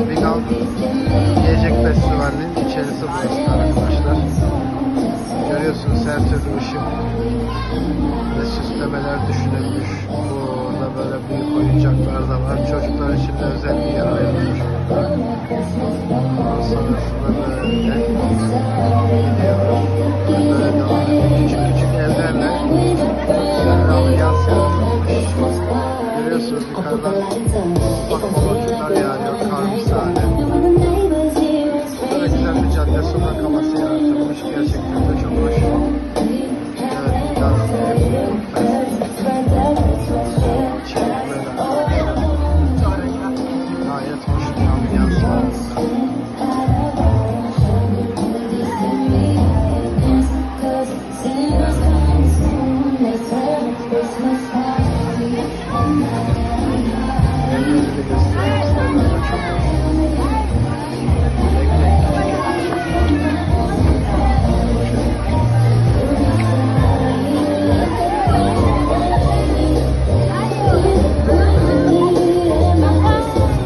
Vegan Yiyecek Festivali'nin içerisi burası arkadaşlar. Görüyorsunuz her türlü ışık ve süslemeler düşünülmüş. Burada böyle büyük oyuncaklar da var. Çocuklar için de özel bir yer ayrılmış burada. Ondan sonrasında böyle gidiyor. Böyle devam ediyor. Küçük küçük evlerle güzel bir ambiyans yaratılmış. Görüyorsunuz yukarıdan